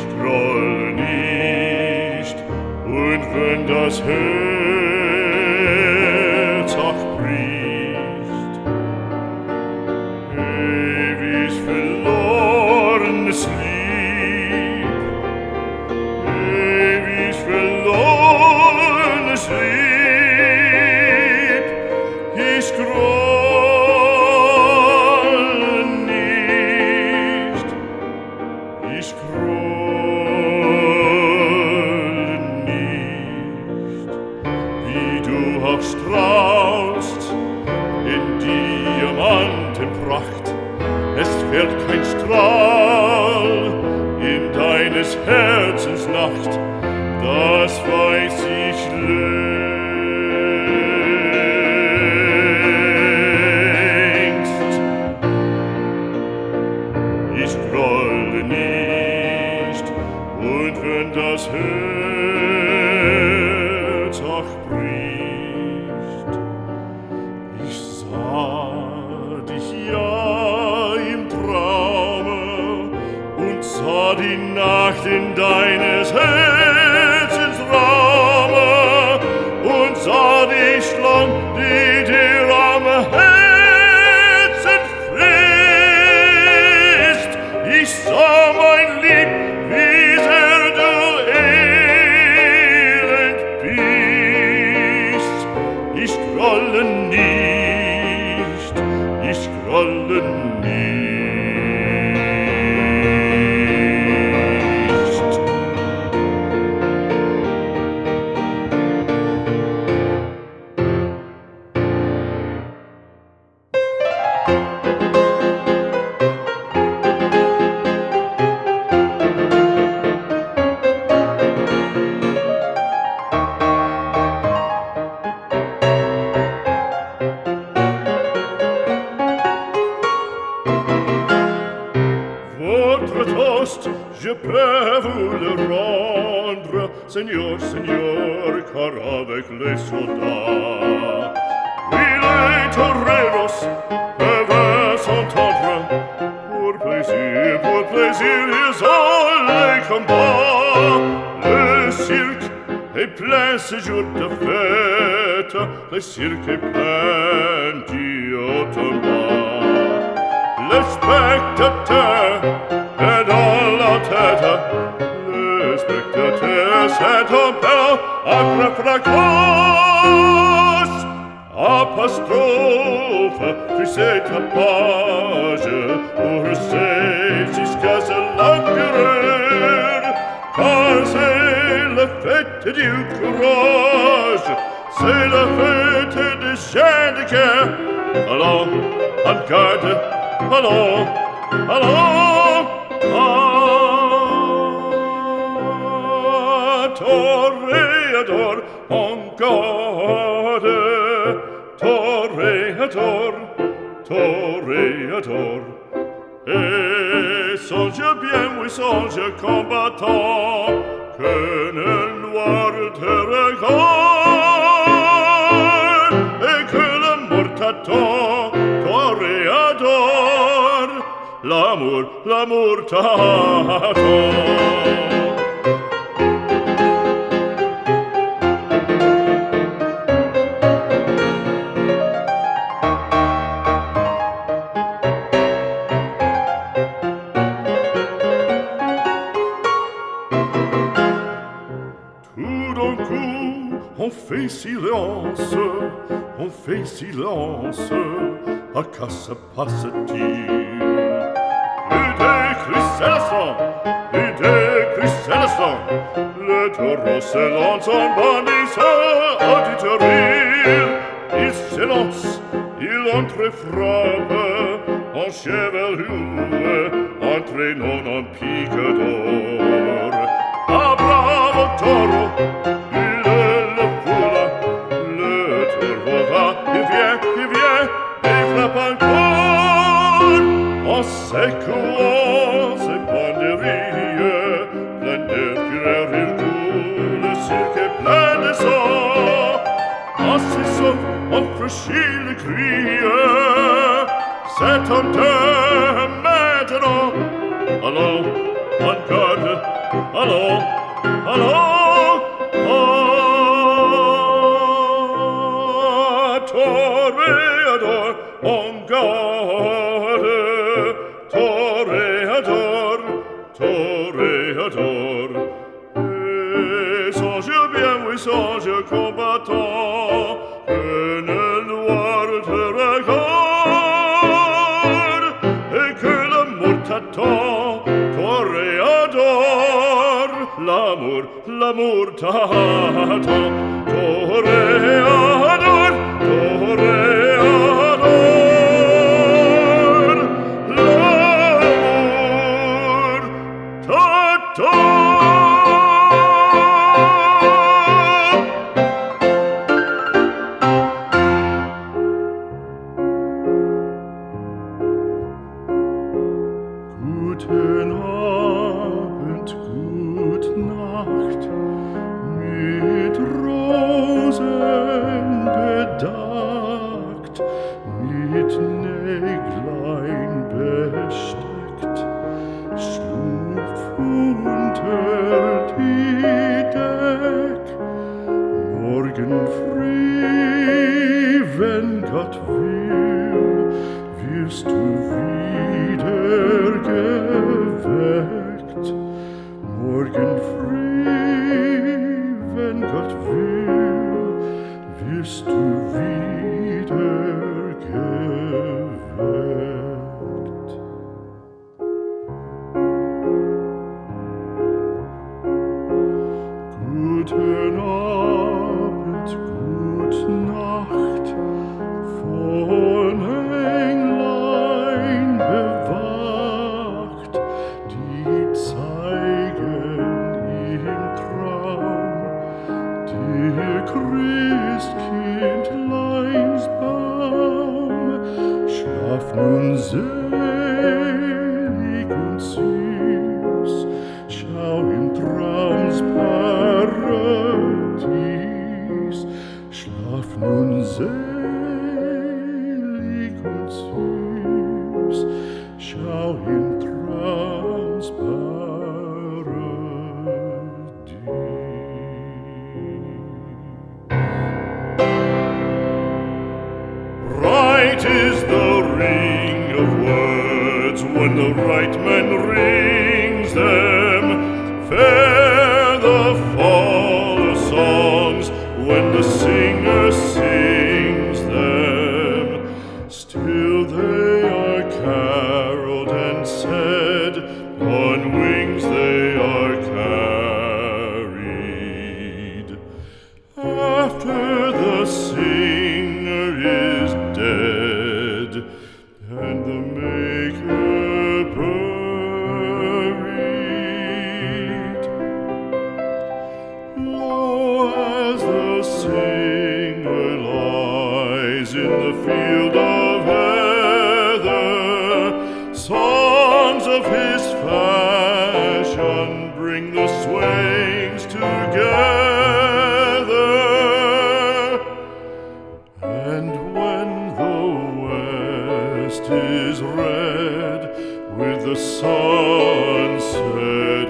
ich groll nicht, und wenn das Herz auch bricht, ewig verlorenes Lieb, ewig verlorenes Lieb, ich groll nicht, ich groll nicht, wie du auch strahlst in Diamantenpracht, es fährt kein Strahl in deines Herzens Nacht, das weiß ich längst. Ich grolle nicht, und wenn das Herz auch bricht, ich sah dich ja im Traume und sah die Nacht in deines Herzens Raume und sah dich lang, die dir am Herzen frisst. Ich sah mein Lieb, wie sehr du elend bist. Ich grolle nicht, ich grolle nicht. Votre toast, je peux vous le rendre, Seigneur, Seigneur, car avec les soldats, oui, les toreros peuvent s'entendre, pour plaisir, ils ont les combats. Le cirque est plein ce jour de fête, le cirque est plein du haut en bas. Le spectateur est dans la tête, le spectateur s'interpelle après fracas. Apostrophe, tu sais ta page, pour c'est jusqu'à ce l'empereur, car c'est la fête du courage, c'est la fête des gens de guerre. Allons, en garde, allons, allons, toréador, en garde, toréador, toréador. Et songe bien, oui, songe combattant, que le noir te regarde, et que la mort t'attend, toréador, l'amour t'attend. Tout d'un coup, on fait silence, à quoi se passe-t-il? Plus de cris célestins, le taureau se lance en bandissant auditorie. Il s'élance, il entre et frappe, en chevelure, entraînant un pic d'or. Ah, bravo taureau, il le foule, le taureau va, il vient, et frappe encore, en secouant ses banderilles, plein de fureur il coule, le cirque est plein de sang, en s'essouffle, on franchit le cri, c'est un temps maintenant, allons, en garde, hallo, hallo. Toreador, on garde, toreador, toreador. Et songe bien, oui, songe combattant, que le noir te regarde, et que l'amour t'attend, toreador, l'amour, l'amour t'attend, toreador, toreador, l'amour t'attend. Guten Abend, gut Nacht, mit Rosen bedeckt, mit Näglein besteckt, schlupf unter die Deck. Morgen früh, wenn Gott will, wirst du wieder geweckt. Morgen früh, wenn Gott will, wirst du wieder geweckt. Guten Abend, gute Nacht, von Englein bewacht, die zeigen im Traum dir Christkindleins Baum. Schlaf nun selig und süß, schau im Traums Paradies. Schlaf nun selig und süß, schau im Traums Paradies. Right is the ring of words when the right man rings them. Fair the fall of songs when the singer sings them. Still they are caroled and said, on wings they are carried. After the singer is dead and the maker buried, lo, as the singer lies in the field of heather, songs of his fashion bring the swains together. And when the west is red with the sunset